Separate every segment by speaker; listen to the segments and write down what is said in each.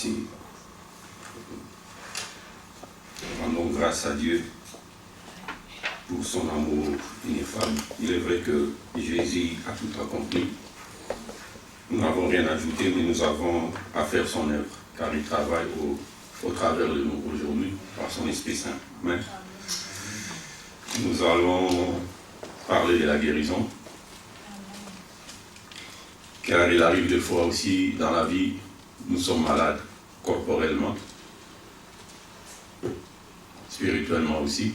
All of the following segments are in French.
Speaker 1: Merci. Rendons grâce à Dieu pour son amour ineffable. Il est vrai que Jésus a tout accompli. Nous n'avons rien ajouté, mais nous avons à faire son œuvre, car il travaille au travers de nous aujourd'hui, par son Esprit Saint. Amen. Nous allons parler de la guérison, car il arrive des fois aussi dans la vie, nous sommes malades corporellement, spirituellement aussi,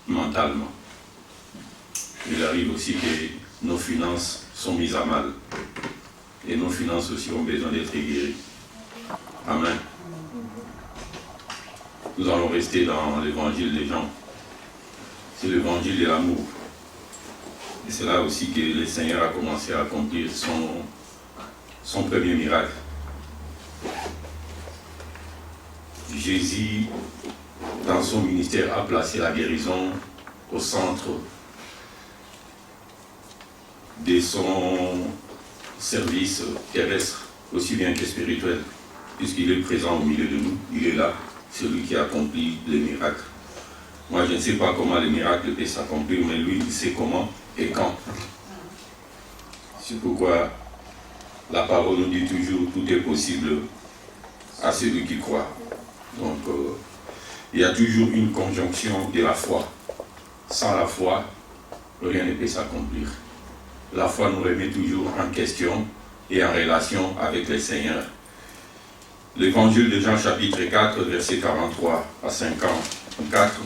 Speaker 1: mentalement. Il arrive aussi que nos finances sont mises à mal. Et nos finances aussi ont besoin d'être guéries. Amen. Nous allons rester dans l'évangile des gens. C'est l'évangile de l'amour. Et c'est là aussi que le Seigneur a commencé à accomplir son premier miracle. Jésus, dans son ministère, a placé la guérison au centre de son service terrestre, aussi bien que spirituel, puisqu'il est présent au milieu de nous, il est là, celui qui accomplit les miracles. Moi, je ne sais pas comment les miracles peuvent s'accomplir, mais lui, il sait comment et quand. C'est pourquoi la parole nous dit toujours, tout est possible à celui qui croit. Donc, il y a toujours une conjonction de la foi. Sans la foi, rien ne peut s'accomplir. La foi nous remet toujours en question et en relation avec le Seigneur. L'évangile de Jean chapitre 4, versets 43 à 54,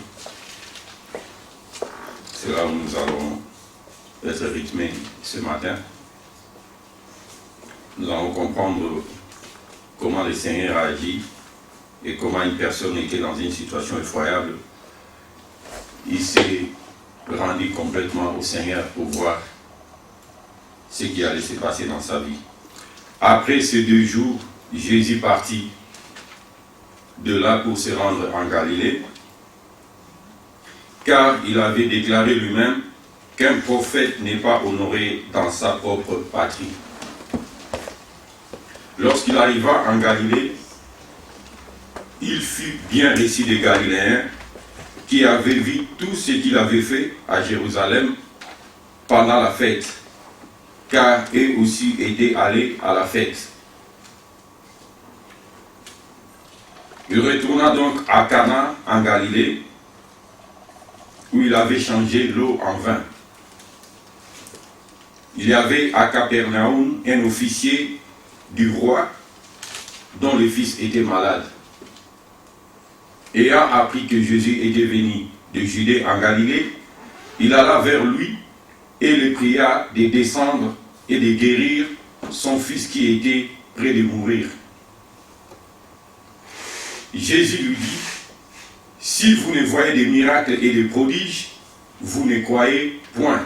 Speaker 1: c'est là où nous allons être rythmés ce matin. Nous allons comprendre comment le Seigneur a agi et comment une personne était dans une situation effroyable. Il s'est rendu complètement au Seigneur pour voir ce qui allait se passer dans sa vie. Après ces 2 jours, Jésus partit de là pour se rendre en Galilée, car il avait déclaré lui-même qu'un prophète n'est pas honoré dans sa propre patrie. Lorsqu'il arriva en Galilée, il fut bien reçu des Galiléens qui avaient vu tout ce qu'il avait fait à Jérusalem pendant la fête, car eux aussi étaient allés à la fête. Il retourna donc à Cana en Galilée, où il avait changé l'eau en vin. Il y avait à Capernaum un officier du roi dont le fils était malade. Ayant appris que Jésus était venu de Judée en Galilée, il alla vers lui et le pria de descendre et de guérir son fils qui était près de mourir. Jésus lui dit, « Si vous ne voyez des miracles et des prodiges, vous ne croyez point. »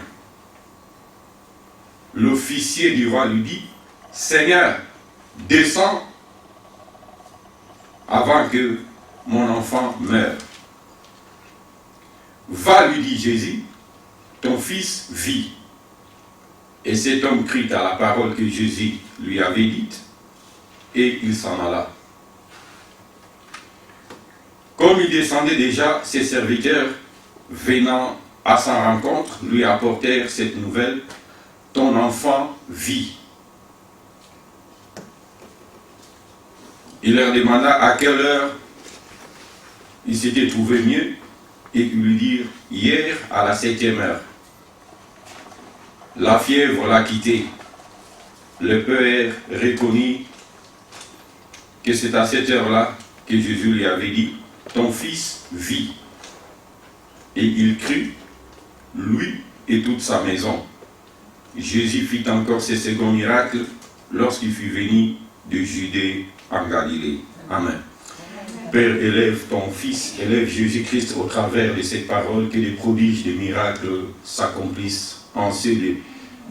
Speaker 1: L'officier du roi lui dit, « Seigneur, descends avant que mon enfant meure. » « Va, lui dit Jésus, ton fils vit. » Et cet homme crut à la parole que Jésus lui avait dite, et il s'en alla. Comme il descendait déjà, ses serviteurs, venant à sa rencontre, lui apportèrent cette nouvelle, « Ton enfant vit. » Il leur demanda à quelle heure il s'était trouvé mieux, et ils lui dirent, hier à la 7e heure. La fièvre l'a quitté. Le père reconnut que c'est à cette heure-là que Jésus lui avait dit, ton fils vit. Et il crut, lui et toute sa maison. Jésus fit encore ses seconds miracles lorsqu'il fut venu de Judée en Galilée. Amen. Père, élève ton Fils, élève Jésus-Christ au travers de cette parole, que les prodiges, des miracles s'accomplissent en ces lieux,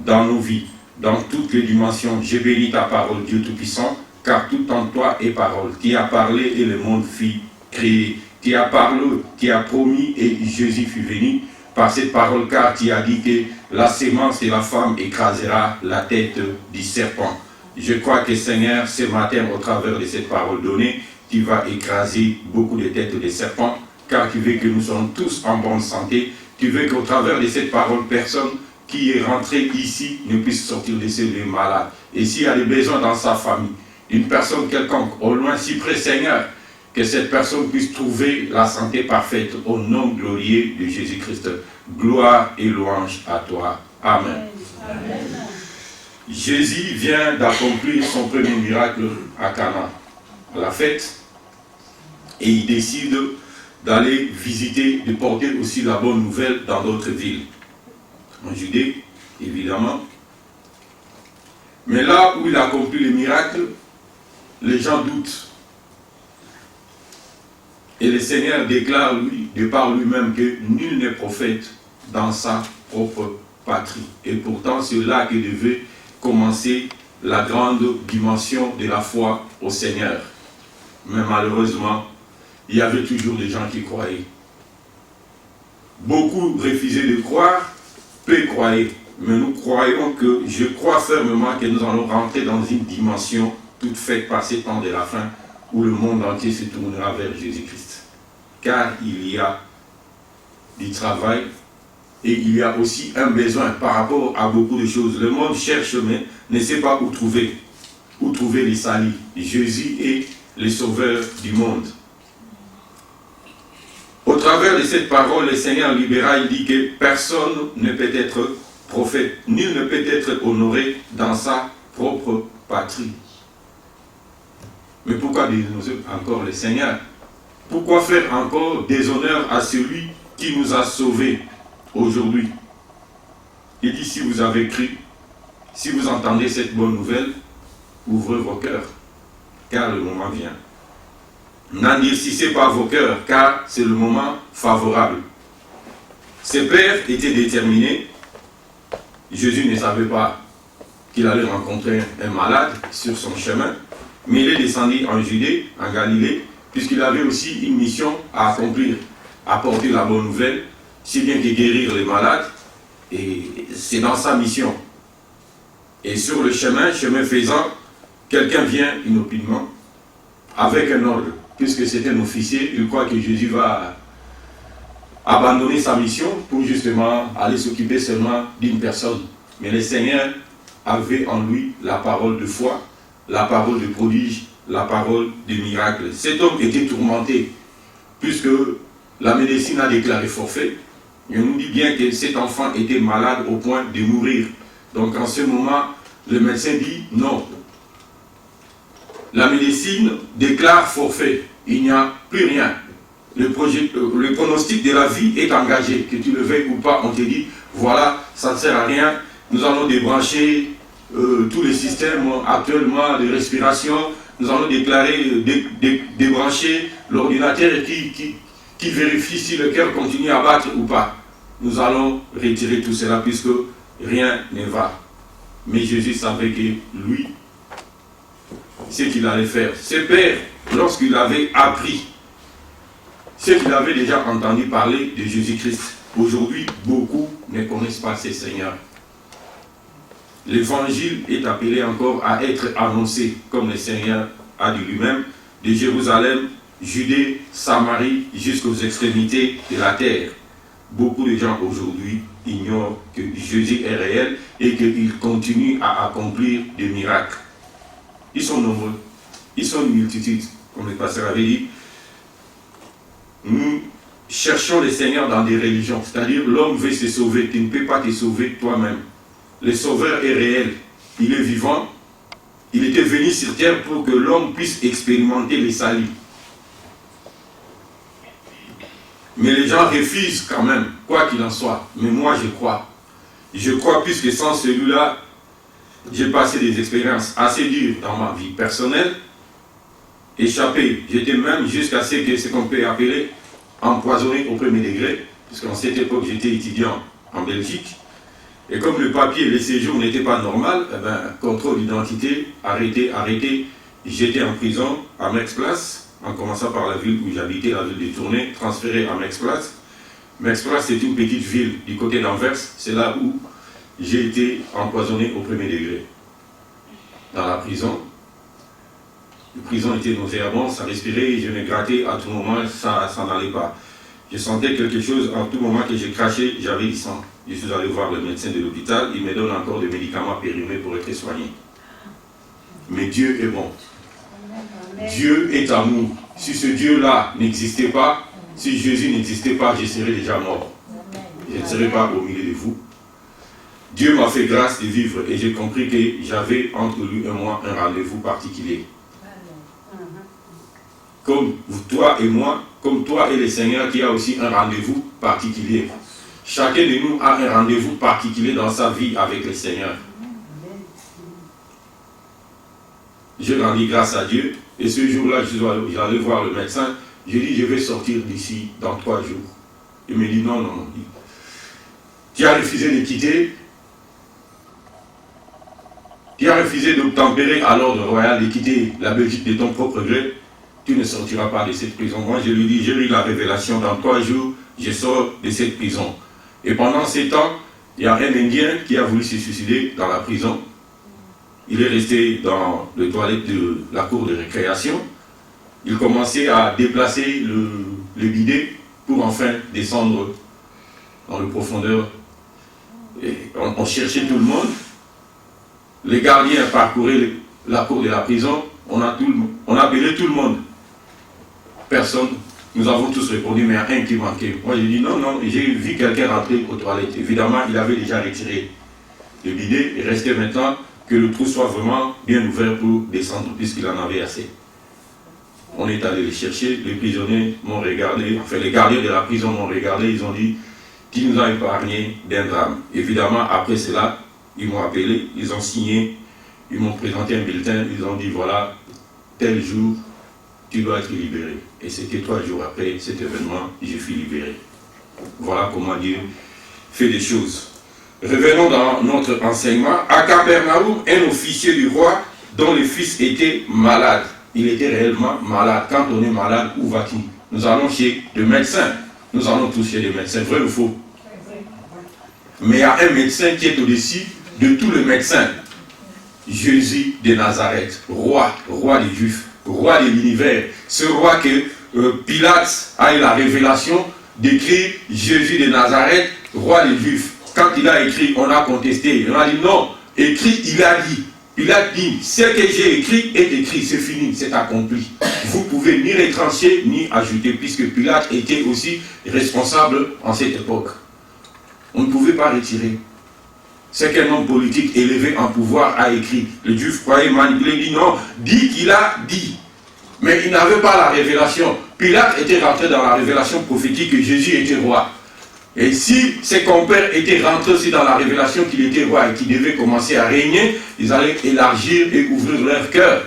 Speaker 1: dans nos vies, dans toutes les dimensions. Je bénis ta parole, Dieu Tout-Puissant, car tout en toi est parole. Tu as parlé et le monde fut créé. Tu as parlé, tu as promis et Jésus fut venu par cette parole, car tu as dit que la sémence de la femme écrasera la tête du serpent. Je crois que Seigneur, ce matin, au travers de cette parole donnée, tu vas écraser beaucoup de têtes de serpents, car tu veux que nous soyons tous en bonne santé. Tu veux qu'au travers de cette parole, personne qui est rentré ici ne puisse sortir de ce lieu malade. Et s'il y a des besoins dans sa famille, une personne quelconque, au loin si près, Seigneur, que cette personne puisse trouver la santé parfaite au nom glorieux de Jésus-Christ. Gloire et louange à toi. Amen. Amen. Jésus vient d'accomplir son premier miracle à Cana, à la fête, et il décide d'aller visiter, de porter aussi la bonne nouvelle dans d'autres villes. En Judée, évidemment. Mais là où il accomplit le miracle, les gens doutent. Et le Seigneur déclare, lui, de par lui-même, que nul n'est prophète dans sa propre patrie. Et pourtant, c'est là que devait commencer la grande dimension de la foi au Seigneur. Mais malheureusement, il y avait toujours des gens qui croyaient. Beaucoup refusaient de croire, peu croyaient. Mais nous croyons que, je crois fermement que nous allons rentrer dans une dimension toute faite par ces temps de la fin, où le monde entier se tournera vers Jésus-Christ. Car il y a du travail et il y a aussi un besoin par rapport à beaucoup de choses. Le monde cherche mais ne sait pas où trouver les salis. Jésus est le sauveur du monde. Au travers de cette parole, le Seigneur libéral dit que personne ne peut être prophète, nul ne peut être honoré dans sa propre patrie. Mais pourquoi dénoncer encore le Seigneur? Pourquoi faire encore déshonneur à celui qui nous a sauvés aujourd'hui? Il dit, si vous avez cru, si vous entendez cette bonne nouvelle, ouvrez vos cœurs, car le moment vient. N'endurcissez pas vos cœurs, car c'est le moment favorable. Ses pères étaient déterminés. Jésus ne savait pas qu'il allait rencontrer un malade sur son chemin, mais il est descendu en Judée, en Galilée, puisqu'il avait aussi une mission à accomplir, apporter la bonne nouvelle, si bien que guérir les malades, et c'est dans sa mission. Et sur le chemin faisant, quelqu'un vient inopinément avec un ordre, puisque c'est un officier, il croit que Jésus va abandonner sa mission pour justement aller s'occuper seulement d'une personne. Mais le Seigneur avait en lui la parole de foi, la parole de prodige, la parole de miracle. Cet homme était tourmenté, puisque la médecine a déclaré forfait. Et on nous dit bien que cet enfant était malade au point de mourir. Donc en ce moment, le médecin dit non. La médecine déclare forfait. Il n'y a plus rien. Le pronostic de la vie est engagé. Que tu le veuilles ou pas, on te dit, voilà, ça ne sert à rien. Nous allons débrancher tous les systèmes actuellement de respiration. Nous allons déclarer, débrancher l'ordinateur qui vérifie si le cœur continue à battre ou pas. Nous allons retirer tout cela puisque rien ne va. Mais Jésus savait que lui, ce qu'il allait faire. Ses pères, lorsqu'il avait appris, ce qu'il avait déjà entendu parler de Jésus-Christ, aujourd'hui, beaucoup ne connaissent pas ces seigneurs. L'évangile est appelé encore à être annoncé, comme le Seigneur a dit lui-même, de Jérusalem, Judée, Samarie, jusqu'aux extrémités de la terre. Beaucoup de gens aujourd'hui ignorent que Jésus est réel et qu'il continue à accomplir des miracles. Ils sont nombreux, ils sont une multitude, comme le pasteur avait dit. Nous cherchons le Seigneur dans des religions, c'est-à-dire l'homme veut se sauver, tu ne peux pas te sauver toi-même. Le Sauveur est réel, il est vivant, il était venu sur terre pour que l'homme puisse expérimenter les salut. Mais les gens refusent quand même, quoi qu'il en soit. Mais moi je crois. Je crois puisque sans celui-là, j'ai passé des expériences assez dures dans ma vie personnelle, échappé. J'étais même jusqu'à ce qu'on peut appeler empoisonné au premier degré, puisqu'en cette époque j'étais étudiant en Belgique. Et comme le papier et le séjour n'étaient pas normal, eh ben, contrôle d'identité, arrêté. J'étais en prison à Mex-Place, en commençant par la ville où j'habitais, la ville de Tournai, transféré à Mex-Place. Mex-Place, c'est une petite ville du côté d'Anvers, c'est là où j'ai été empoisonné au premier degré. dans la prison. La prison était nauséabonde, ça respirait, je me grattais à tout moment, ça n'allait pas. Je sentais quelque chose, en tout moment que j'ai craché, j'avais du sang. Je suis allé voir le médecin de l'hôpital, il me donne encore des médicaments périmés pour être soigné. Mais Dieu est bon. Dieu est amour. Si ce Dieu-là n'existait pas, si Jésus n'existait pas, je serais déjà mort. Je ne serais pas au milieu de vous. Dieu m'a fait grâce de vivre et j'ai compris que j'avais entre lui et moi un rendez-vous particulier. Comme toi et moi, comme toi et le Seigneur qui a aussi un rendez-vous particulier. Chacun de nous a un rendez-vous particulier dans sa vie avec le Seigneur. J'ai rendu grâce à Dieu et ce jour-là, j'allais voir le médecin. J'ai dit, je vais sortir d'ici dans 3 jours. Il me dit, non, non, non. Tu as refusé de quitter. Tu as refusé d'obtempérer à l'ordre royal de quitter la Belgique de ton propre gré. Tu ne sortiras pas de cette prison. Moi, je lui dis, j'ai eu la révélation, dans 3 jours, je sors de cette prison. Et pendant ce temps, il y a un Indien qui a voulu se suicider dans la prison. Il est resté dans les toilettes de la cour de récréation. Il commençait à déplacer le bidet pour enfin descendre dans le profondeur. Et on cherchait tout le monde. Les gardiens parcouraient la cour de la prison. On a appelé tout le monde. Personne. Nous avons tous répondu, mais il y a un qui manquait. Moi, j'ai dit non, non. J'ai vu quelqu'un rentrer aux toilettes. Évidemment, il avait déjà retiré le bidet. Il restait maintenant que le trou soit vraiment bien ouvert pour descendre, puisqu'il en avait assez. On est allé les chercher. Les prisonniers m'ont regardé. Enfin, les gardiens de la prison m'ont regardé. Ils ont dit, qui nous a épargné d'un drame. Évidemment, après cela, ils m'ont appelé. Ils ont signé. Ils m'ont présenté un bulletin. Ils ont dit, voilà, tel jour, tu dois être libéré. Et c'était 3 jours après cet événement, je fus libéré. Voilà comment Dieu fait des choses. Revenons dans notre enseignement. À Capernaum, un officier du roi dont le fils était malade. Il était réellement malade. Quand on est malade, où va-t-il? Nous allons chez le médecin. Nous allons tous chez les médecins. Vrai ou faux? Mais il y a un médecin qui est au-dessus de tous les médecins. Jésus de Nazareth, roi des Juifs, roi de l'univers. Ce roi que Pilate a eu la révélation d'écrire Jésus de Nazareth, roi des Juifs. Quand il a écrit, on a contesté. On a dit non, écrit, il a dit. Pilate dit, ce que j'ai écrit est écrit, c'est fini, c'est accompli. Vous pouvez ni retrancher, ni ajouter, puisque Pilate était aussi responsable en cette époque. On ne pouvait pas retirer. C'est qu'un homme politique élevé en pouvoir a écrit. Le Juif croyait manipuler, dit non, dit qu'il a dit. Mais il n'avait pas la révélation. Pilate était rentré dans la révélation prophétique que Jésus était roi. Et si ses compères étaient rentrés aussi dans la révélation qu'il était roi et qu'il devait commencer à régner, ils allaient élargir et ouvrir leur cœur.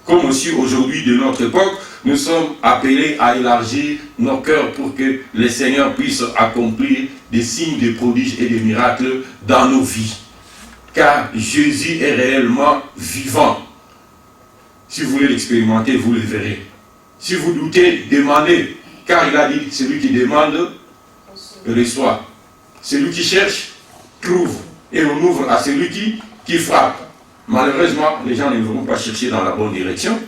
Speaker 1: Comme aussi aujourd'hui de notre époque, nous sommes appelés à élargir nos cœurs pour que le Seigneur puisse accomplir des signes, des prodiges et des miracles dans nos vies. Car Jésus est réellement vivant. Si vous voulez l'expérimenter, vous le verrez. Si vous doutez, demandez. Car il a dit, celui qui demande, reçoit. Celui qui cherche, trouve. Et on ouvre à celui qui frappe. Malheureusement, les gens ne vont pas chercher dans la bonne direction.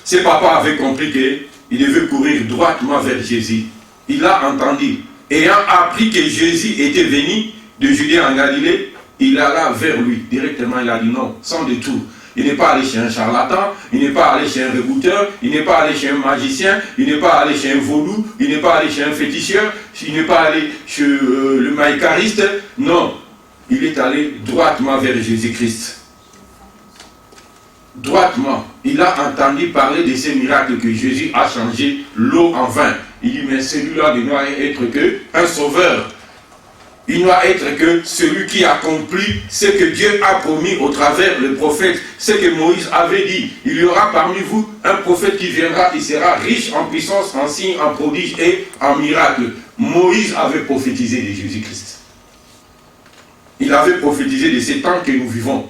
Speaker 1: Ses papas avaient compris qu'il devait courir droitement vers Jésus. Il a entendu. Ayant appris que Jésus était venu de Judée en Galilée, il alla vers lui. Directement, il a dit non, sans détour. Il n'est pas allé chez un charlatan, il n'est pas allé chez un rebouteur, il n'est pas allé chez un magicien, il n'est pas allé chez un vaudou, il n'est pas allé chez un féticheur, il n'est pas allé chez le maïcariste. Non, il est allé droitement vers Jésus-Christ. Droitement. Il a entendu parler de ces miracles que Jésus a changé l'eau en vin. Il dit, mais celui-là ne doit être qu'un sauveur. Il ne doit être que celui qui accomplit ce que Dieu a promis au travers le prophète. Ce que Moïse avait dit. Il y aura parmi vous un prophète qui viendra, il sera riche en puissance, en signes, en prodiges et en miracles. Moïse avait prophétisé de Jésus-Christ. Il avait prophétisé de ces temps que nous vivons.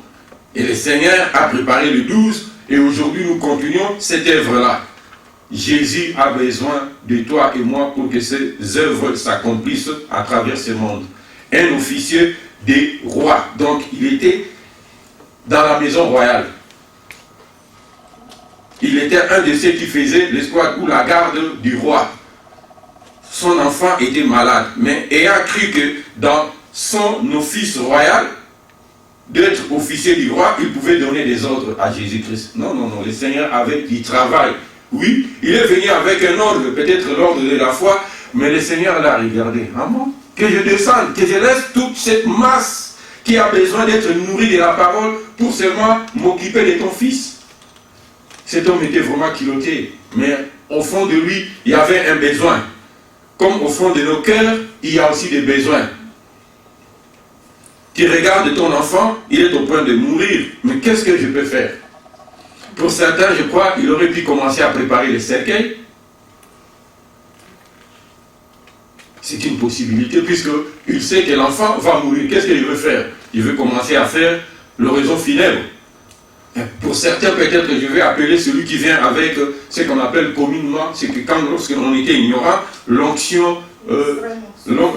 Speaker 1: Et le Seigneur a préparé le 12 et aujourd'hui nous continuons cette œuvre-là. Jésus a besoin de toi et moi pour que ces œuvres s'accomplissent à travers ce monde. Un officier des rois. Donc il était dans la maison royale. Il était un de ceux qui faisaient l'escouade ou la garde du roi. Son enfant était malade, mais ayant cru que dans son office royal, d'être officier du roi, il pouvait donner des ordres à Jésus-Christ. Non, non, non, le Seigneur avait du travail. Oui, il est venu avec un ordre, peut-être l'ordre de la foi, mais le Seigneur l'a regardé. Ah bon? Que je descende, que je laisse toute cette masse qui a besoin d'être nourrie de la parole pour seulement m'occuper de ton fils. Cet homme était vraiment culotté, mais au fond de lui, il y avait un besoin. Comme au fond de nos cœurs, il y a aussi des besoins. Tu regardes ton enfant, il est au point de mourir, mais qu'est-ce que je peux faire? Pour certains, je crois, il aurait pu commencer à préparer le cercueil. C'est une possibilité, puisqu'il sait que l'enfant va mourir. Qu'est-ce qu'il veut faire? Il veut commencer à faire l'oraison funèbre. Pour certains, peut-être, je vais appeler celui qui vient avec ce qu'on appelle communément, c'est que lorsque l'on était ignorant, l'onction,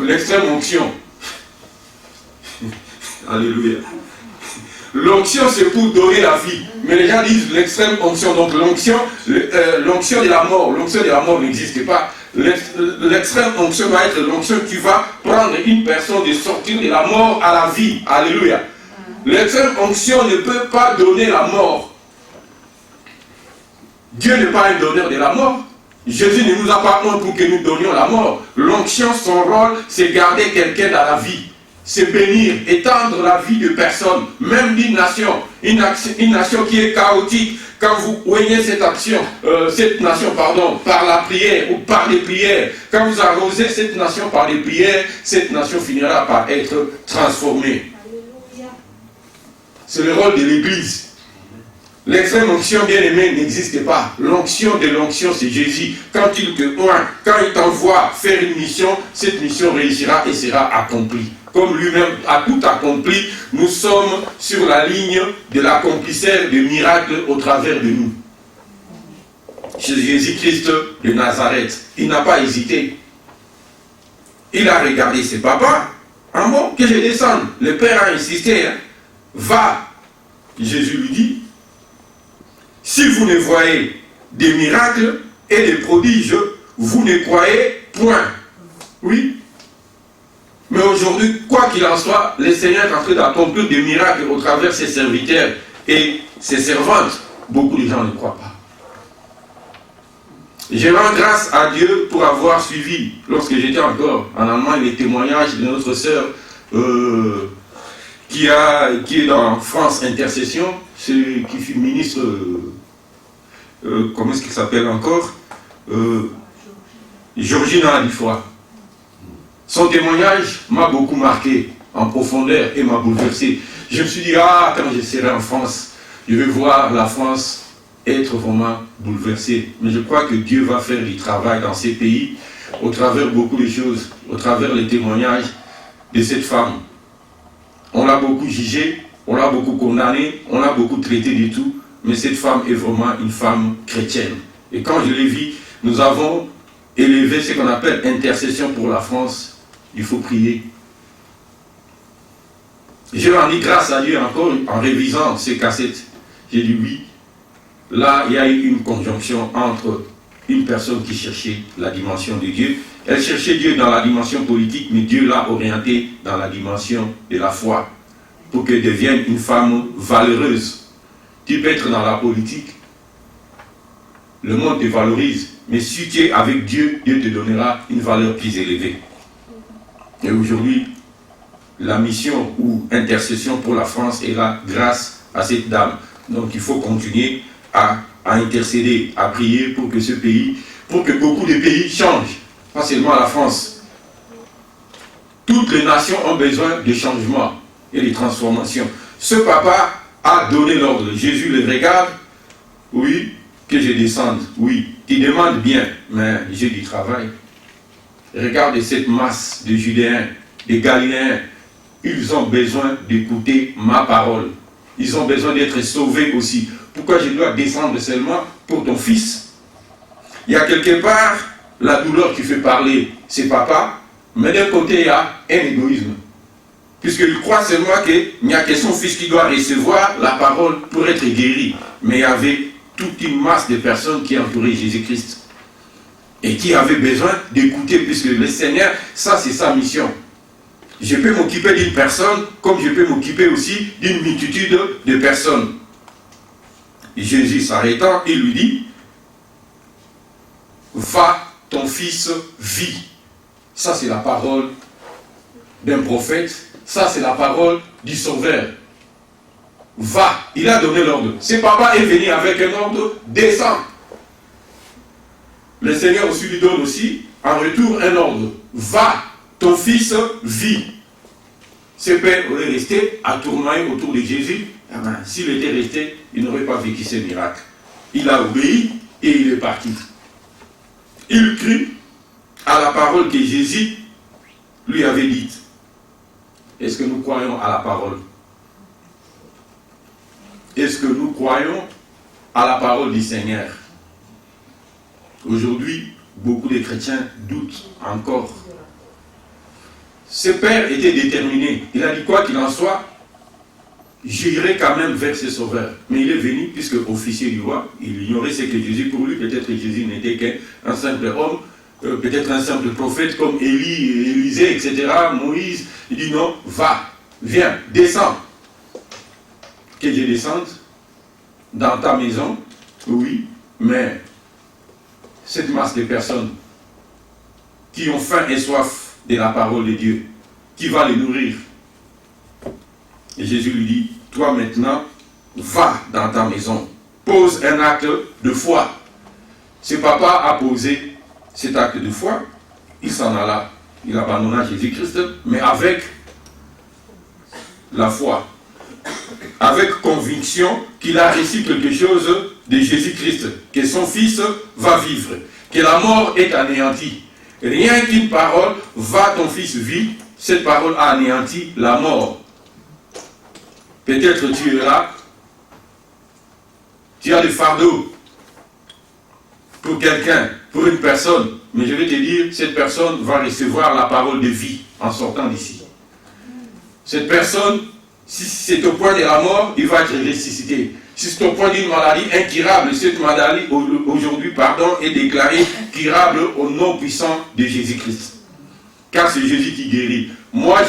Speaker 1: l'extrême onction. Alléluia. L'onction, c'est pour donner la vie. Mais les gens disent l'extrême onction. Donc l'onction de la mort. L'onction de la mort n'existe pas. L'extrême onction va être l'onction qui va prendre une personne de sortir de la mort à la vie. Alléluia. L'extrême onction ne peut pas donner la mort. Dieu n'est pas un donneur de la mort. Jésus ne nous a pas honte pour que nous donnions la mort. L'onction, son rôle, c'est garder quelqu'un dans la vie. C'est bénir, étendre la vie de personnes, même d'une nation. Une nation qui est chaotique. Quand vous voyez cette nation, par la prière ou par les prières, quand vous arrosez cette nation par les prières, cette nation finira par être transformée. C'est le rôle de l'Église. L'extrême onction, bien aimé, n'existe pas. L'onction de l'onction, c'est Jésus. Quand il te oint, quand il t'envoie faire une mission, cette mission réussira et sera accomplie. Comme lui-même a tout accompli, nous sommes sur la ligne de l'accomplisseur de miracles au travers de nous. Jésus-Christ de Nazareth, il n'a pas hésité. Il a regardé ses papas. Ah bon, que je descende. Le père a insisté. Va. Jésus lui dit, si vous ne voyez des miracles et des prodiges, vous ne croyez point. Oui. Mais aujourd'hui, quoi qu'il en soit, le Seigneur est en train d'accomplir des miracles au travers de ses serviteurs et ses servantes. Beaucoup de gens ne croient pas. Je rends grâce à Dieu pour avoir suivi, lorsque j'étais encore en Allemagne, les témoignages de notre sœur qui est dans France Intercession, qui fut ministre, comment est-ce qu'il s'appelle encore, Georgina Alifoua. Son témoignage m'a beaucoup marqué en profondeur et m'a bouleversé. Je me suis dit, quand je serai en France, je vais voir la France être vraiment bouleversée. Mais je crois que Dieu va faire du travail dans ces pays, au travers beaucoup de choses, au travers les témoignages de cette femme. On l'a beaucoup jugée, on l'a beaucoup condamnée, on l'a beaucoup traitée du tout, mais cette femme est vraiment une femme chrétienne. Et quand je l'ai vue, nous avons élevé ce qu'on appelle intercession pour la France. Il faut prier. Je rendu grâce à Dieu encore en révisant ces cassettes. J'ai dit oui. Là, il y a eu une conjonction entre une personne qui cherchait la dimension de Dieu. Elle cherchait Dieu dans la dimension politique, mais Dieu l'a orientée dans la dimension de la foi pour qu'elle devienne une femme valeureuse. Tu peux être dans la politique, le monde te valorise, mais si tu es avec Dieu, Dieu te donnera une valeur plus élevée. Et aujourd'hui, la mission ou intercession pour la France est là grâce à cette dame. Donc il faut continuer à intercéder, à prier pour que ce pays, pour que beaucoup de pays changent, pas seulement la France. Toutes les nations ont besoin de changement et de transformation. Ce papa a donné l'ordre. Jésus le regarde, oui, que je descende, oui. Il demande bien, mais j'ai du travail. Regarde cette masse de Judéens, de Galiléens. Ils ont besoin d'écouter ma parole. Ils ont besoin d'être sauvés aussi. Pourquoi je dois descendre seulement pour ton fils? Il y a quelque part la douleur qui fait parler ses papas, mais d'un côté il y a un égoïsme. Puisqu'il croit seulement qu'il n'y a que son fils qui doit recevoir la parole pour être guéri. Mais il y avait toute une masse de personnes qui entouraient Jésus-Christ. Et qui avaient besoin d'écouter, puisque le Seigneur, ça c'est sa mission. Je peux m'occuper d'une personne, comme je peux m'occuper aussi d'une multitude de personnes. Jésus s'arrêtant, il lui dit, va, ton fils vit. Ça c'est la parole d'un prophète, ça c'est la parole du Sauveur. Va, il a donné l'ordre. Ce papa est venu avec un ordre, descend. Le Seigneur aussi lui donne aussi, en retour, un ordre. Va, ton fils vit. Ce père aurait resté à tournoyer autour de Jésus. Ah ben, s'il était resté, il n'aurait pas vécu ce miracle. Il a obéi et il est parti. Il crut à la parole que Jésus lui avait dite. Est-ce que nous croyons à la parole? Est-ce que nous croyons à la parole du Seigneur? Aujourd'hui, beaucoup de chrétiens doutent encore. Ce père était déterminé. Il a dit quoi qu'il en soit, j'irai quand même vers ce sauveur. Mais il est venu, puisque officier du roi, il ignorait ce que Jésus pour lui. Peut-être que Jésus n'était qu'un simple homme, peut-être un simple prophète comme Élie, Élisée, etc. Moïse. Il dit non, va, viens, descends. Que je descende dans ta maison, oui, mais cette masse de personnes qui ont faim et soif de la parole de Dieu, qui va les nourrir. Et Jésus lui dit, toi maintenant, va dans ta maison, pose un acte de foi. Ce papa a posé cet acte de foi, il s'en alla, il abandonna Jésus-Christ, mais avec la foi, avec conviction qu'il a reçu quelque chose de Jésus-Christ, que son fils va vivre, que la mort est anéantie. Rien qu'une parole, va ton fils vit, cette parole a anéanti la mort. Peut-être tu es là, tu as des fardeaux pour quelqu'un, pour une personne, mais je vais te dire, cette personne va recevoir la parole de vie en sortant d'ici. Cette personne, si c'est au point de la mort, il va être ressuscité. Si c'est au point d'une maladie incurable, cette maladie aujourd'hui, est déclarée curable au nom puissant de Jésus-Christ. Car c'est Jésus qui guérit. Moi,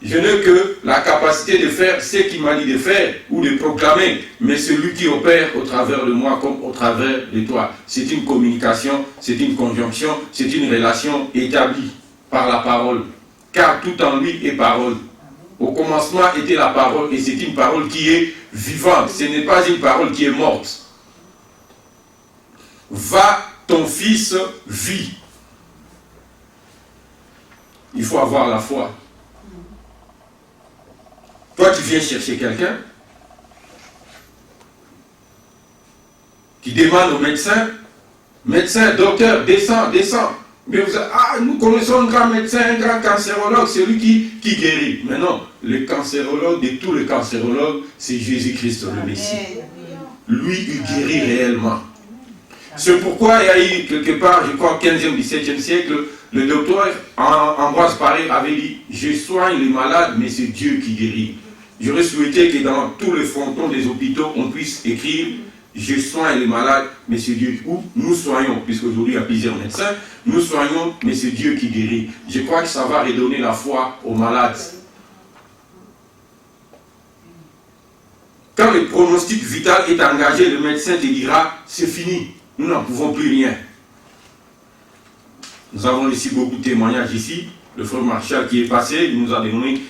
Speaker 1: je n'ai que la capacité de faire ce qu'il m'a dit de faire ou de proclamer, mais celui qui opère au travers de moi comme au travers de toi. C'est une communication, c'est une conjonction, c'est une relation établie par la parole. Car tout en lui est parole. Au commencement était la parole et c'est une parole qui est vivante. Ce n'est pas une parole qui est morte. Va, ton fils vit. Il faut avoir la foi. Toi qui viens chercher quelqu'un, qui demande au médecin, médecin, docteur, descends. Mais nous connaissons un grand médecin, un grand cancérologue, c'est lui qui guérit. Mais non, le cancérologue de tous les cancérologues, c'est Jésus-Christ le Messie. Lui, il guérit réellement. C'est pourquoi il y a eu quelque part, je crois, au 15e, 17e siècle, le docteur Ambroise Paré avait dit, je soigne les malades, mais c'est Dieu qui guérit. J'aurais souhaité que dans tous les frontons des hôpitaux, on puisse écrire, je soigne les malades, mais c'est Dieu. Ou nous soignons, puisqu'aujourd'hui il y a plusieurs médecins, nous soignons, mais c'est Dieu qui guérit. Je crois que ça va redonner la foi aux malades. Quand le pronostic vital est engagé, le médecin te dira, c'est fini, nous n'en pouvons plus rien. Nous avons ici beaucoup de témoignages ici. Le frère Marshall qui est passé, il nous a donné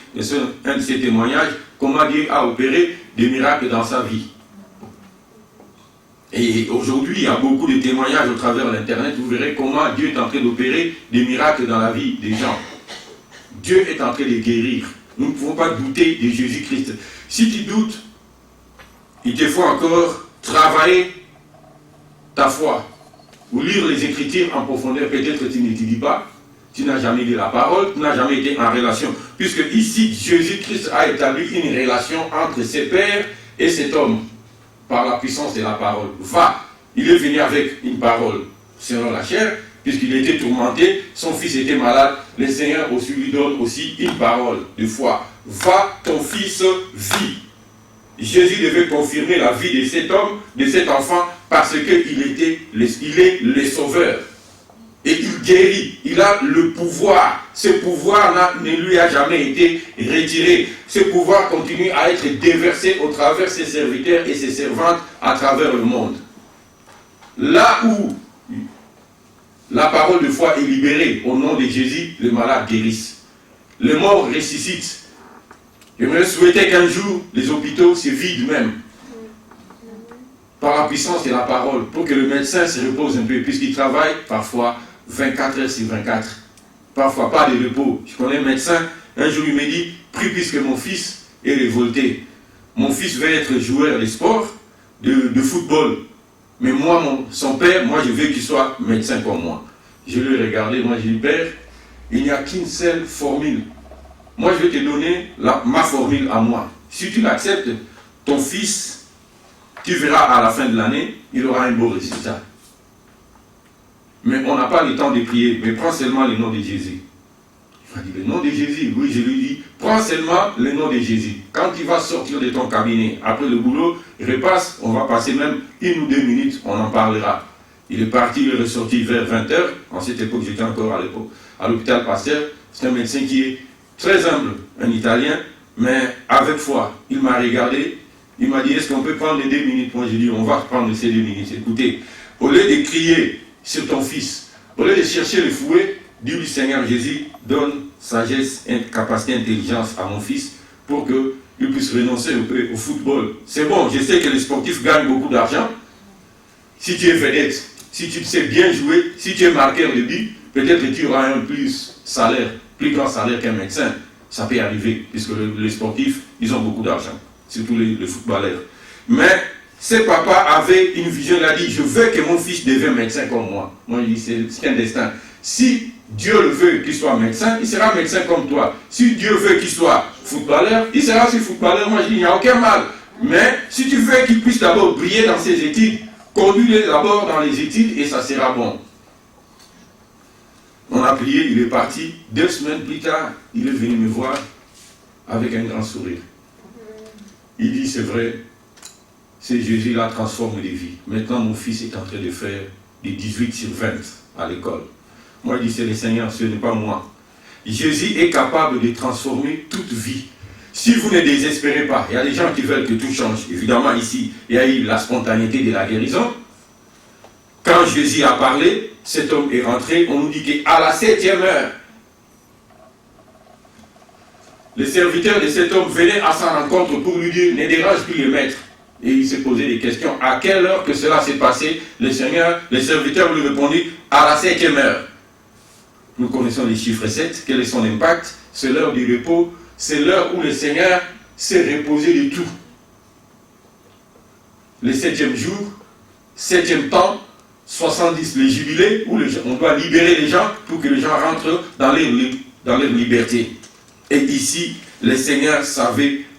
Speaker 1: un de ses témoignages, comment Dieu a opéré des miracles dans sa vie. Et aujourd'hui, il y a beaucoup de témoignages au travers de l'Internet, vous verrez comment Dieu est en train d'opérer des miracles dans la vie des gens. Dieu est en train de guérir. Nous ne pouvons pas douter de Jésus-Christ. Si tu doutes, il te faut encore travailler ta foi, ou lire les Écritures en profondeur. Peut-être que tu n'étudies pas, tu n'as jamais lu la parole, tu n'as jamais été en relation. Puisque ici, Jésus-Christ a établi une relation entre ses pères et cet homme, par la puissance de la parole. Va, il est venu avec une parole selon la chair, puisqu'il était tourmenté, son fils était malade, le Seigneur aussi lui donne aussi une parole de foi. Va, ton fils vit. Jésus devait confirmer la vie de cet homme, de cet enfant, parce qu'il est le sauveur. Et il guérit, il a le pouvoir. Ce pouvoir ne lui a jamais été retiré. Ce pouvoir continue à être déversé au travers ses serviteurs et ses servantes à travers le monde. Là où la parole de foi est libérée au nom de Jésus, les malades guérissent. Les morts ressuscitent. Je me souhaitais qu'un jour, les hôpitaux se vident même. Par la puissance de la parole, pour que le médecin se repose un peu, puisqu'il travaille parfois 24 heures sur 24. Parfois pas de repos. Je connais un médecin, un jour il me dit, prie puisque mon fils est révolté. Mon fils veut être joueur de sport, de football. Mais moi, son père, moi je veux qu'il soit médecin comme moi. Je l'ai regardé, moi j'ai dit, père, il n'y a qu'une seule formule. Moi je vais te donner ma formule à moi. Si tu l'acceptes, ton fils, tu verras à la fin de l'année, il aura un beau résultat. Mais on n'a pas le temps de prier, mais prends seulement le nom de Jésus. Il m'a dit, le nom de Jésus, oui, je lui dis, prends seulement le nom de Jésus. Quand tu vas sortir de ton cabinet, après le boulot, repasse, on va passer même 1 ou 2 minutes, on en parlera. Il est parti, il est ressorti vers 20h. En cette époque, j'étais encore à l'hôpital Pasteur. C'est un médecin qui est très humble, un Italien, mais avec foi. Il m'a regardé, il m'a dit, est-ce qu'on peut prendre les 2 minutes? Moi, j'ai dit, on va prendre ces 2 minutes. Écoutez, au lieu de crier sur ton fils, au lieu de chercher le fouet, dis-lui, Seigneur Jésus, donne sagesse, capacité, intelligence à mon fils pour qu'il puisse renoncer un peu au football. C'est bon, je sais que les sportifs gagnent beaucoup d'argent. Si tu es vedette, si tu sais bien jouer, si tu es marqueur de but, peut-être que tu auras un plus grand salaire qu'un médecin. Ça peut arriver, puisque les sportifs, ils ont beaucoup d'argent, surtout les footballeurs. Mais ce papa avait une vision, il a dit, je veux que mon fils devienne médecin comme moi. Moi, je dis, c'est un destin. Si Dieu le veut qu'il soit médecin, il sera médecin comme toi. Si Dieu veut qu'il soit footballeur, il sera aussi footballeur. Moi, je dis, il n'y a aucun mal. Mais si tu veux qu'il puisse d'abord briller dans ses études, conduis-le d'abord dans les études et ça sera bon. On a prié, il est parti. 2 semaines plus tard, il est venu me voir avec un grand sourire. Il dit, c'est vrai, c'est Jésus là transforme des vies. Maintenant, mon fils est en train de faire des 18 sur 20 à l'école. Moi, je dis, c'est le Seigneur, ce n'est pas moi. Jésus est capable de transformer toute vie. Si vous ne désespérez pas, il y a des gens qui veulent que tout change. Évidemment, ici, il y a eu la spontanéité de la guérison. Quand Jésus a parlé, cet homme est rentré, on nous dit qu'à la 7e heure, les serviteurs de cet homme venaient à sa rencontre pour lui dire, ne dérange plus le maître. Et il s'est posé des questions. À quelle heure que cela s'est passé? Les serviteurs lui répondaient, à la 7e heure. Nous connaissons les chiffres 7. Quel est son impact? C'est l'heure du repos. C'est l'heure où le Seigneur s'est reposé de tout. Le 7e jour, 7e temps, 70, le jubilé, où on doit libérer les gens pour que les gens rentrent dans leur liberté. Et ici, le Seigneur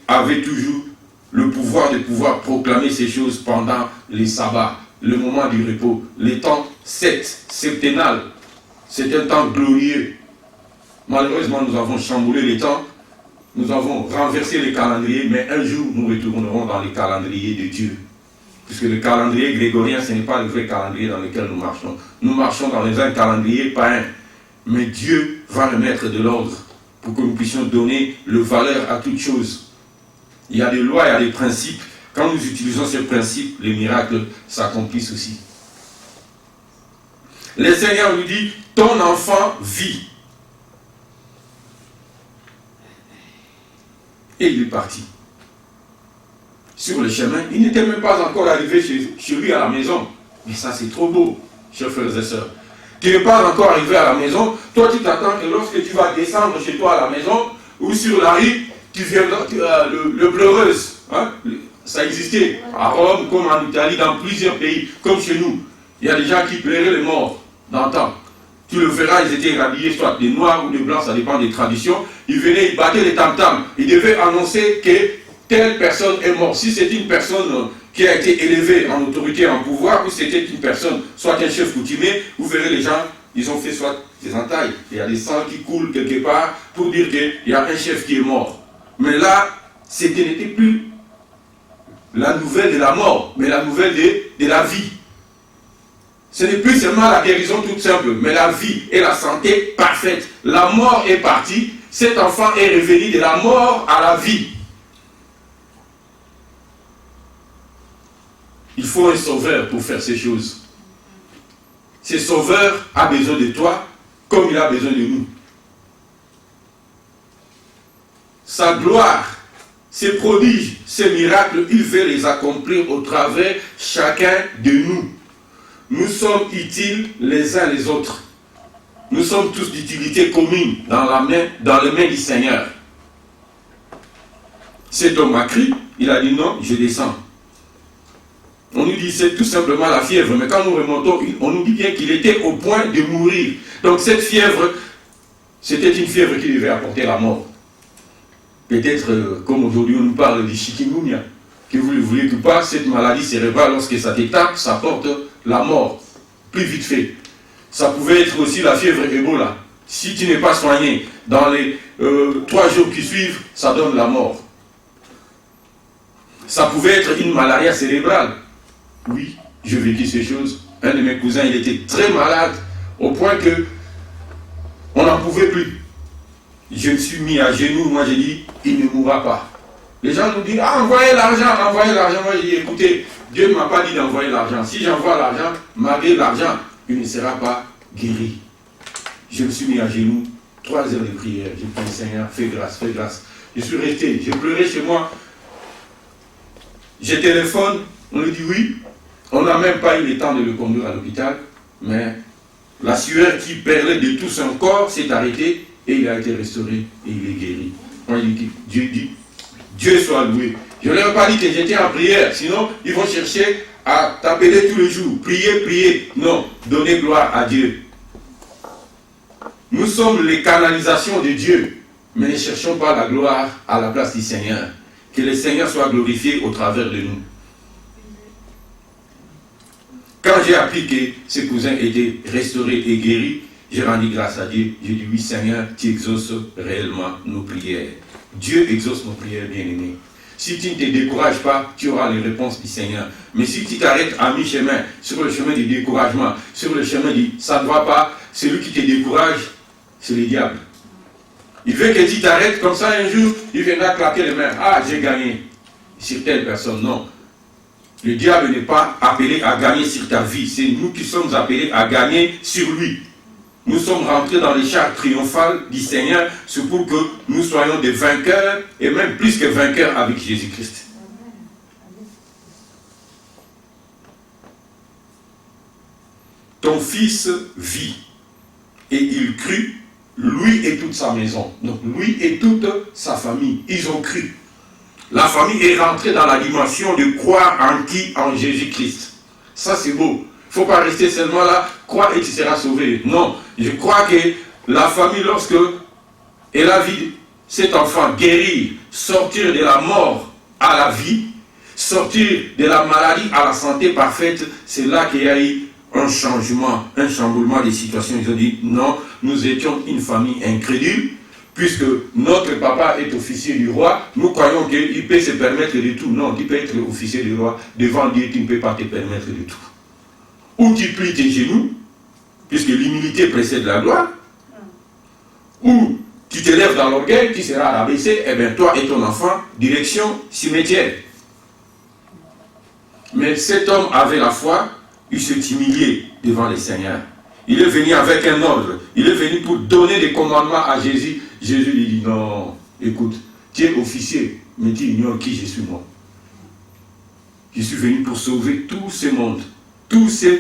Speaker 1: avait toujours le pouvoir de pouvoir proclamer ces choses pendant les sabbats, le moment du repos, les temps septennal. C'est un temps glorieux. Malheureusement, nous avons chamboulé les temps, nous avons renversé les calendriers, mais un jour, nous retournerons dans les calendriers de Dieu. Puisque le calendrier grégorien, ce n'est pas le vrai calendrier dans lequel nous marchons. Nous marchons dans un calendrier païen. Mais Dieu va remettre de l'ordre pour que nous puissions donner le valeur à toute chose. Il y a des lois, il y a des principes. Quand nous utilisons ces principes, les miracles s'accomplissent aussi. Le Seigneur lui dit, ton enfant vit. Et il est parti. Sur le chemin, il n'était même pas encore arrivé chez lui à la maison. Mais ça, c'est trop beau, chers frères et sœurs. Tu n'es pas encore arrivé à la maison. Toi, tu t'attends que lorsque tu vas descendre chez toi à la maison ou sur la rue, tu viendras, le pleureuse. Hein? Ça existait à Rome, comme en Italie, dans plusieurs pays, comme chez nous. Il y a des gens qui pleuraient les morts d'antan. Tu le verras, ils étaient habillés soit des noirs ou des blancs, ça dépend des traditions. Ils venaient, ils battaient les tam-tams. Ils devaient annoncer que telle personne est morte. Si c'est une personne qui a été élevée en autorité, en pouvoir, ou c'était une personne, soit un chef coutumier, vous verrez les gens ils ont fait soit des entailles, il y a des sangs qui coulent quelque part pour dire qu'il y a un chef qui est mort. Mais là, ce n'était plus la nouvelle de la mort, mais la nouvelle de la vie. Ce n'est plus seulement la guérison toute simple, mais la vie et la santé parfaite. La mort est partie, cet enfant est revenu de la mort à la vie. Il faut un sauveur pour faire ces choses. Ce sauveur a besoin de toi comme il a besoin de nous. Sa gloire, ses prodiges, ses miracles, il veut les accomplir au travers chacun de nous. Nous sommes utiles les uns les autres. Nous sommes tous d'utilité commune dans les mains du Seigneur. Cet homme a crié, il a dit non, je descends. On nous dit c'est tout simplement la fièvre, mais quand nous remontons, on nous dit bien qu'il était au point de mourir. Donc cette fièvre, c'était une fièvre qui devait apporter la mort. Peut-être, comme aujourd'hui on nous parle du chikungunya, que vous le voulez ou pas, cette maladie cérébrale, lorsque ça t'étape, ça porte la mort, plus vite fait. Ça pouvait être aussi la fièvre Ebola. Si tu n'es pas soigné, dans les 3 jours qui suivent, ça donne la mort. Ça pouvait être une malaria cérébrale. Oui, j'ai vécu ces choses. Un de mes cousins, il était très malade, au point que on n'en pouvait plus. Je me suis mis à genoux, moi j'ai dit, il ne mourra pas. Les gens nous disent, ah, envoyez l'argent, envoyez l'argent. Moi j'ai dit, écoutez, Dieu ne m'a pas dit d'envoyer l'argent. Si j'envoie l'argent, malgré l'argent, il ne sera pas guéri. Je me suis mis à genoux, 3 heures de prière. J'ai dit, Seigneur, fais grâce, fais grâce. Je suis resté, j'ai pleuré chez moi. Je téléphone, on lui dit oui. On n'a même pas eu le temps de le conduire à l'hôpital, mais la sueur qui perlait de tout son corps s'est arrêtée et il a été restauré et il est guéri. Moi, Dieu dit, Dieu soit loué. Je ne leur ai pas dit que j'étais en prière, sinon ils vont chercher à t'appeler tous les jours. Priez, priez. Non, donnez gloire à Dieu. Nous sommes les canalisations de Dieu, mais ne cherchons pas la gloire à la place du Seigneur. Que le Seigneur soit glorifié au travers de nous. Quand j'ai appris que ce cousin était restauré et guéri, j'ai rendu grâce à Dieu. J'ai dit, oui Seigneur, tu exauces réellement nos prières. Dieu exauce nos prières, bien-aimés. Si tu ne te décourages pas, tu auras les réponses du Seigneur. Mais si tu t'arrêtes à mi-chemin, sur le chemin du découragement, sur le chemin du ça ne va pas, celui qui te décourage, c'est le diable. Il veut que tu t'arrêtes comme ça un jour, il viendra claquer les mains. Ah, j'ai gagné sur telle personne. Non. Le diable n'est pas appelé à gagner sur ta vie. C'est nous qui sommes appelés à gagner sur lui. Nous sommes rentrés dans les chars triomphales du Seigneur. C'est pour que nous soyons des vainqueurs et même plus que vainqueurs avec Jésus-Christ. Ton fils vit et il crut, lui et toute sa maison. Donc lui et toute sa famille, ils ont cru. La famille est rentrée dans la dimension de croire en qui? En Jésus-Christ. Ça c'est beau. Il ne faut pas rester seulement là, crois et tu seras sauvé. Non, je crois que la famille, lorsque elle a vu cet enfant guérir, sortir de la mort à la vie, sortir de la maladie à la santé parfaite, c'est là qu'il y a eu un changement, un chamboulement des situations. Ils ont dit, non, nous étions une famille incrédule, puisque notre papa est officier du roi, nous croyons qu'il peut se permettre de tout. Non, tu peux être officier du roi, devant Dieu, tu ne peux pas te permettre de tout. Ou tu plies tes genoux, puisque l'humilité précède la gloire, ou tu te lèves dans l'orgueil, tu seras rabaissé, et bien toi et ton enfant, direction cimetière. Mais cet homme avait la foi, il s'est humilié devant le Seigneur. Il est venu avec un ordre, il est venu pour donner des commandements à Jésus. Jésus lui dit, non, écoute, tu es officier, mais tu ignores qui je suis moi. Je suis venu pour sauver tout ce monde, tout ce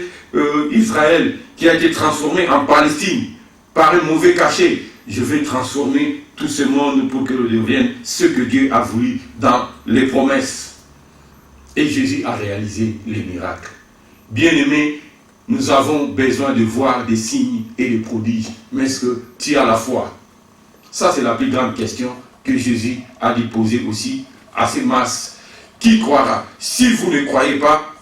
Speaker 1: Israël qui a été transformé en Palestine par un mauvais cachet. Je vais transformer tout ce monde pour que devienne ce que Dieu a voulu dans les promesses. Et Jésus a réalisé les miracles. Bien-aimés, nous avons besoin de voir des signes et des prodiges. Mais est-ce que tu as la foi? Ça, c'est la plus grande question que Jésus a dû poser aussi à ces masses. Qui croira? Si vous ne croyez pas,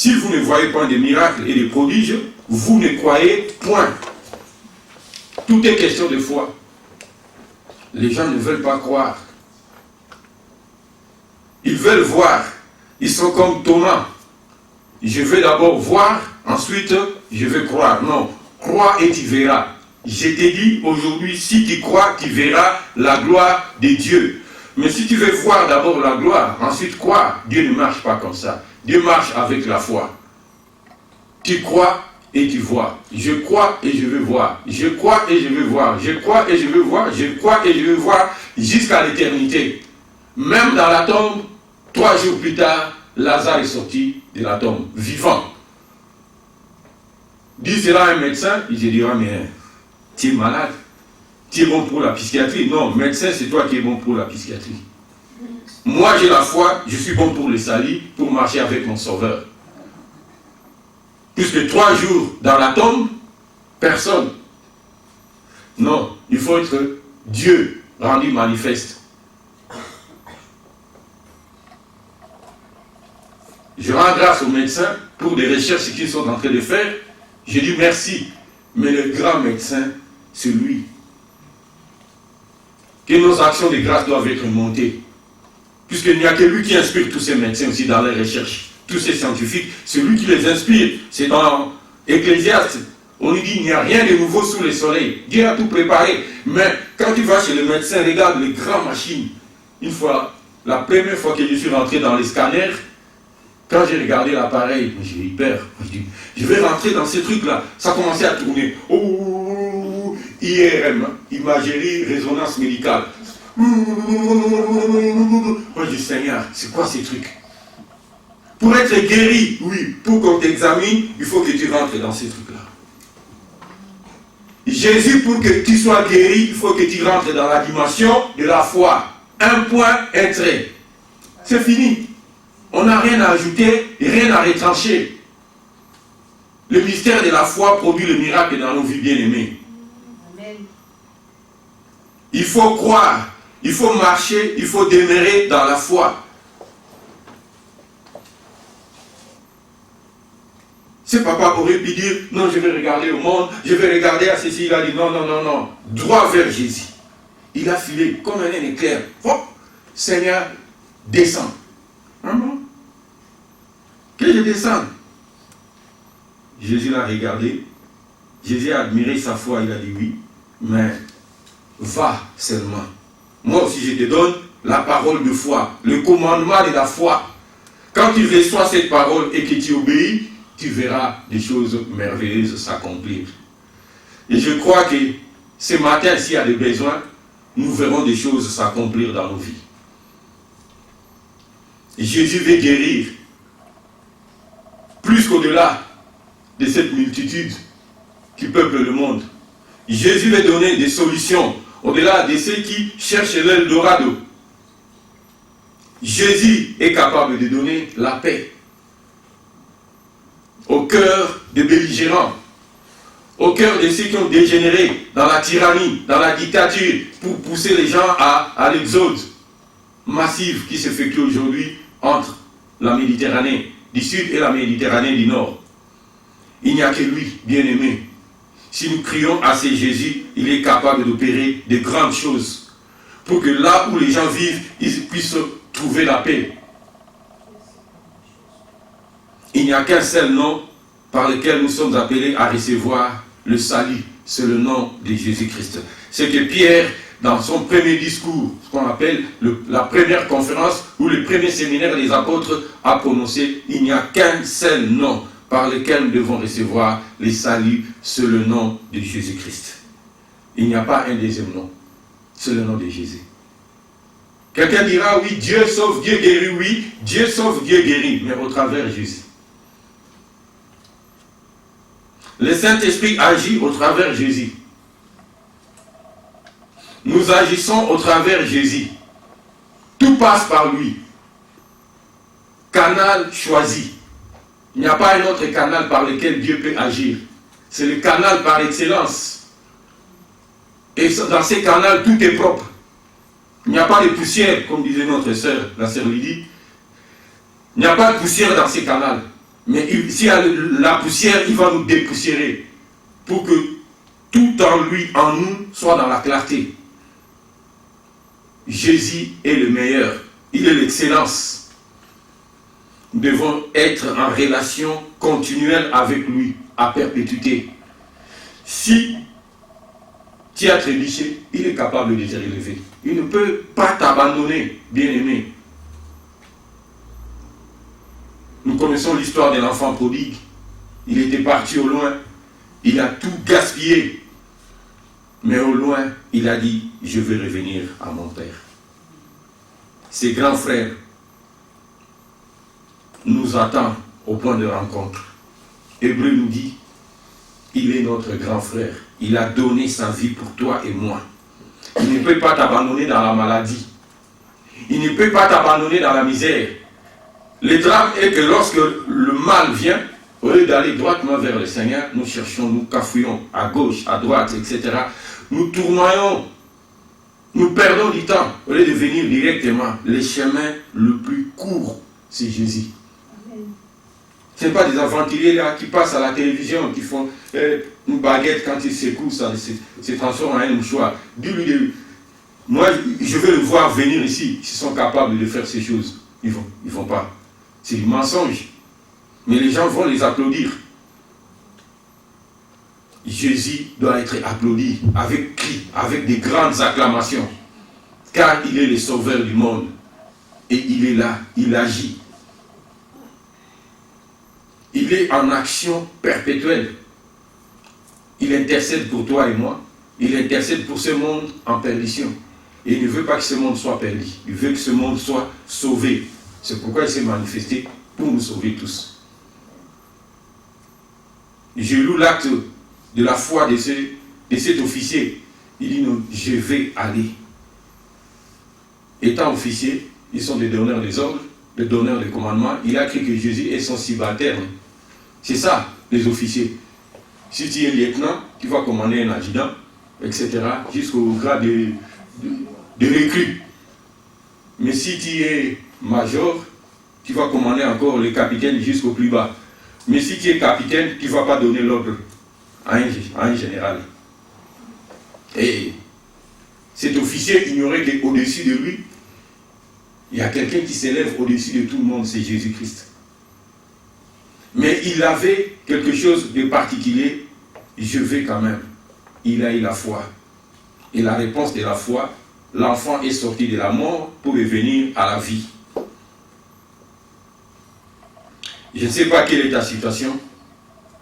Speaker 1: Si vous ne voyez point des miracles et des prodiges, vous ne croyez point. Tout est question de foi. Les gens ne veulent pas croire. Ils veulent voir. Ils sont comme Thomas. Je vais d'abord voir, ensuite je vais croire. Non, crois et tu verras. Je t'ai dit aujourd'hui, si tu crois, tu verras la gloire de Dieu. Mais si tu veux voir d'abord la gloire, ensuite croire, Dieu ne marche pas comme ça. Dieu marche avec la foi. Tu crois et tu vois. Je crois et je veux voir. Je crois et je veux voir. Je crois et je veux voir. Je crois et je veux voir jusqu'à l'éternité. Même dans la tombe, 3 jours plus tard, Lazare est sorti de la tombe, vivant. Dis cela à un médecin, il te dira, mais tu es malade. Tu es bon pour la psychiatrie. Non, médecin, c'est toi qui es bon pour la psychiatrie. Moi, j'ai la foi, je suis bon pour le salut, pour marcher avec mon sauveur. Puisque 3 jours dans la tombe, personne. Non, il faut être Dieu rendu manifeste. Je rends grâce aux médecins pour des recherches qu'ils sont en train de faire. Je dis merci. Mais le grand médecin, c'est lui. Que nos actions de grâce doivent être montées. Puisqu'il n'y a que lui qui inspire tous ces médecins aussi dans les recherches. Tous ces scientifiques, c'est lui qui les inspire. C'est dans Ecclésiaste. On lui dit il n'y a rien de nouveau sous le soleil. Dieu a tout préparé. Mais quand tu vas chez le médecin, regarde les grandes machines. Une fois, la première fois que je suis rentré dans les scanners, quand j'ai regardé l'appareil, j'ai eu peur. Je dis, je vais rentrer dans ces trucs-là. Ça commençait à tourner. Oh, IRM, imagerie, résonance médicale. Moi, je dis, Seigneur, c'est quoi ces trucs? Pour être guéri, oui, pour qu'on t'examine, il faut que tu rentres dans ces trucs-là. Jésus, pour que tu sois guéri, il faut que tu rentres dans la dimension de la foi. Un point, un trait. C'est fini. On n'a rien à ajouter et rien à retrancher. Le mystère de la foi produit le miracle dans nos vies bien-aimées. Il faut croire, il faut marcher, il faut demeurer dans la foi. Ce papa aurait pu dire, non, je vais regarder au monde, je vais regarder à ceci, il a dit, non, non, non, non, droit vers Jésus. Il a filé comme un éclair. Oh, Seigneur, descends. Que je descende. Jésus l'a regardé. Jésus a admiré sa foi. Il a dit oui. Mais va seulement. Moi aussi je te donne la parole de foi. Le commandement de la foi. Quand tu reçois cette parole et que tu obéis, tu verras des choses merveilleuses s'accomplir. Et je crois que ce matin, s'il y a des besoins, nous verrons des choses s'accomplir dans nos vies. Et Jésus veut guérir. Plus qu'au-delà de cette multitude qui peuple le monde. Jésus veut donner des solutions au-delà de ceux qui cherchent l'Eldorado. Jésus est capable de donner la paix au cœur des belligérants, au cœur de ceux qui ont dégénéré dans la tyrannie, dans la dictature, pour pousser les gens à l'exode massif qui s'effectue aujourd'hui entre la Méditerranée du Sud et la Méditerranée du Nord. Il n'y a que lui, bien-aimé. Si nous crions à ce Jésus, il est capable d'opérer de grandes choses pour que là où les gens vivent, ils puissent trouver la paix. Il n'y a qu'un seul nom par lequel nous sommes appelés à recevoir le salut. C'est le nom de Jésus-Christ. C'est que Pierre, dans son premier discours, ce qu'on appelle la première conférence ou le premier séminaire des apôtres, a prononcé, il n'y a qu'un seul nom par lequel nous devons recevoir les saluts, c'est le nom de Jésus-Christ. Il n'y a pas un deuxième nom, c'est le nom de Jésus. Quelqu'un dira, oui, Dieu sauve, Dieu guérit, oui, Dieu sauve, Dieu guérit, mais au travers de Jésus. Le Saint-Esprit agit au travers de Jésus. Nous agissons au travers de Jésus. Tout passe par lui. Canal choisi. Il n'y a pas un autre canal par lequel Dieu peut agir. C'est le canal par excellence. Et dans ces canaux, tout est propre. Il n'y a pas de poussière, comme disait notre sœur, la sœur Lydie. Il n'y a pas de poussière dans ces canaux. Mais s'il y a la poussière, il va nous dépoussiérer. Pour que tout en lui, en nous, soit dans la clarté. Jésus est le meilleur. Il est l'excellence. Nous devons être en relation continuelle avec lui, à perpétuité. Si tu as trébuché, il est capable de te relever. Il ne peut pas t'abandonner, bien-aimé. Nous connaissons l'histoire de l'enfant prodigue. Il était parti au loin. Il a tout gaspillé. Mais au loin, il a dit, je vais revenir à mon Père. Ses grands frères nous attendent au point de rencontre. Hébreu nous dit, il est notre grand frère. Il a donné sa vie pour toi et moi. Il ne peut pas t'abandonner dans la maladie. Il ne peut pas t'abandonner dans la misère. Le drame est que lorsque le mal vient, au lieu d'aller droitement vers le Seigneur, nous cherchons, nous cafouillons à gauche, à droite, etc. Nous tournoyons, nous perdons du temps. Au lieu de venir directement, le chemin le plus court, c'est Jésus. Ce n'est pas des aventuriers là qui passent à la télévision, qui font une baguette quand ils secouent, ça se transforme en un mouchoir. Dis-lui, moi je veux le voir venir ici, s'ils sont capables de faire ces choses. Ils vont pas. C'est du mensonge. Mais les gens vont les applaudir. Jésus doit être applaudi avec cris, avec des grandes acclamations. Car il est le sauveur du monde. Et il est là, il agit. Il est en action perpétuelle. Il intercède pour toi et moi. Il intercède pour ce monde en perdition. Et il ne veut pas que ce monde soit perdu. Il veut que ce monde soit sauvé. C'est pourquoi il s'est manifesté pour nous sauver tous. Je loue l'acte de la foi de cet officier. Il dit non, je vais aller. Étant officier, ils sont des donneurs des ordres, des donneurs des commandements. Il a cru que Jésus est son subalterne. C'est ça, les officiers. Si tu es lieutenant, tu vas commander un adjudant, etc., jusqu'au grade de recrue. Mais si tu es major, tu vas commander encore le capitaine jusqu'au plus bas. Mais si tu es capitaine, tu ne vas pas donner l'ordre à un général. Et cet officier ignorait qu'au-dessus de lui, il y a quelqu'un qui s'élève au-dessus de tout le monde, c'est Jésus-Christ. Mais il avait quelque chose de particulier, je vais quand même. Il a eu la foi. Et la réponse de la foi, l'enfant est sorti de la mort pour revenir à la vie. Je ne sais pas quelle est ta situation,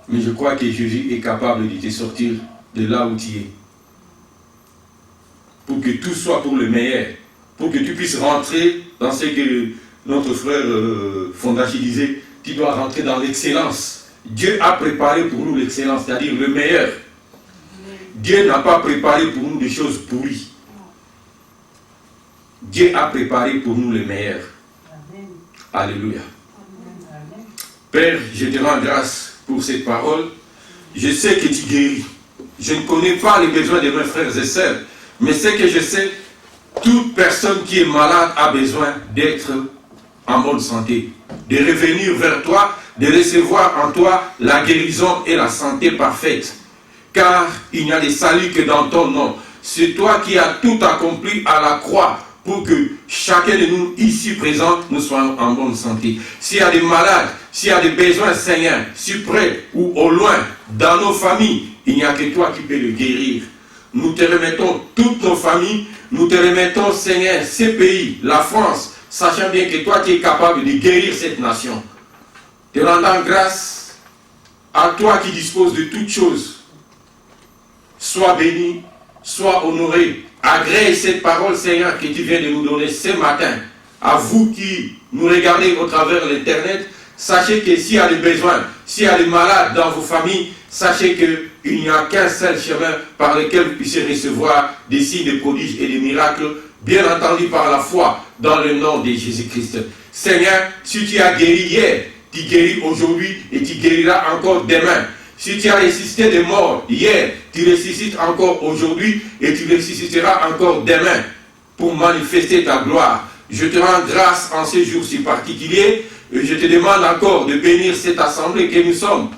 Speaker 1: mais je crois que Jésus est capable de te sortir de là où tu es. Pour que tout soit pour le meilleur. Pour que tu puisses rentrer dans ce que notre frère Fondachi disait, tu dois rentrer dans l'excellence. Dieu a préparé pour nous l'excellence, c'est-à-dire le meilleur. Dieu n'a pas préparé pour nous des choses pourries. Dieu a préparé pour nous le meilleur. Alléluia. Père, je te rends grâce pour cette parole. Je sais que tu guéris. Je ne connais pas les besoins de mes frères et sœurs, mais ce que je sais, toute personne qui est malade a besoin d'être en bonne santé, de revenir vers toi, de recevoir en toi la guérison et la santé parfaite. Car il n'y a de salut que dans ton nom. C'est toi qui as tout accompli à la croix pour que chacun de nous ici présents, nous soyons en bonne santé. S'il y a des malades, s'il y a des besoins, Seigneur, si près ou au loin, dans nos familles, il n'y a que toi qui peux le guérir. Nous te remettons toutes nos familles, nous te remettons, Seigneur, ces pays, la France, sachant bien que toi tu es capable de guérir cette nation. Te rendant grâce à toi qui disposes de toutes choses. Sois béni, sois honoré. Agrée cette parole, Seigneur, que tu viens de nous donner ce matin. À vous qui nous regardez au travers de l'Internet, sachez que s'il y a des besoins, s'il y a des malades dans vos familles, sachez qu'il n'y a qu'un seul chemin par lequel vous puissiez recevoir des signes, des prodiges et des miracles, bien entendu par la foi, dans le nom de Jésus-Christ. Seigneur, si tu as guéri hier, tu guéris aujourd'hui et tu guériras encore demain. Si tu as ressuscité des morts hier, tu ressuscites encore aujourd'hui et tu ressusciteras encore demain pour manifester ta gloire. Je te rends grâce en ce jour si particulier Et je te demande encore de bénir cette assemblée que nous sommes.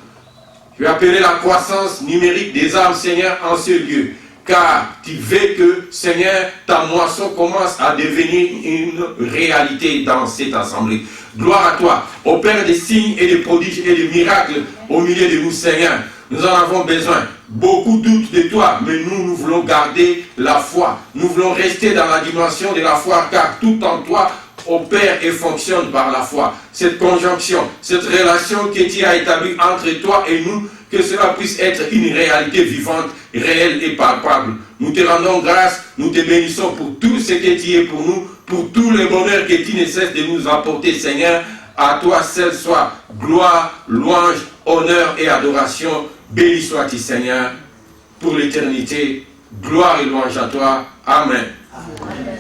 Speaker 1: Je vais appeler la croissance numérique des âmes, Seigneur, en ce lieu. Car tu veux que, Seigneur, ta moisson commence à devenir une réalité dans cette assemblée. Gloire à toi. Opère des signes et des prodiges et des miracles au milieu de nous, Seigneur. Nous en avons besoin. Beaucoup doutent de toi, mais nous voulons garder la foi. Nous voulons rester dans la dimension de la foi, car tout en toi opère et fonctionne par la foi. Cette conjonction, cette relation que tu as établie entre toi et nous, que cela puisse être une réalité vivante, réelle et palpable. Nous te rendons grâce, nous te bénissons pour tout ce que tu es pour nous, pour tout le bonheur que tu ne cesses de nous apporter, Seigneur. À toi seul soit gloire, louange, honneur et adoration. Béni sois-tu, Seigneur, pour l'éternité. Gloire et louange à toi. Amen. Amen.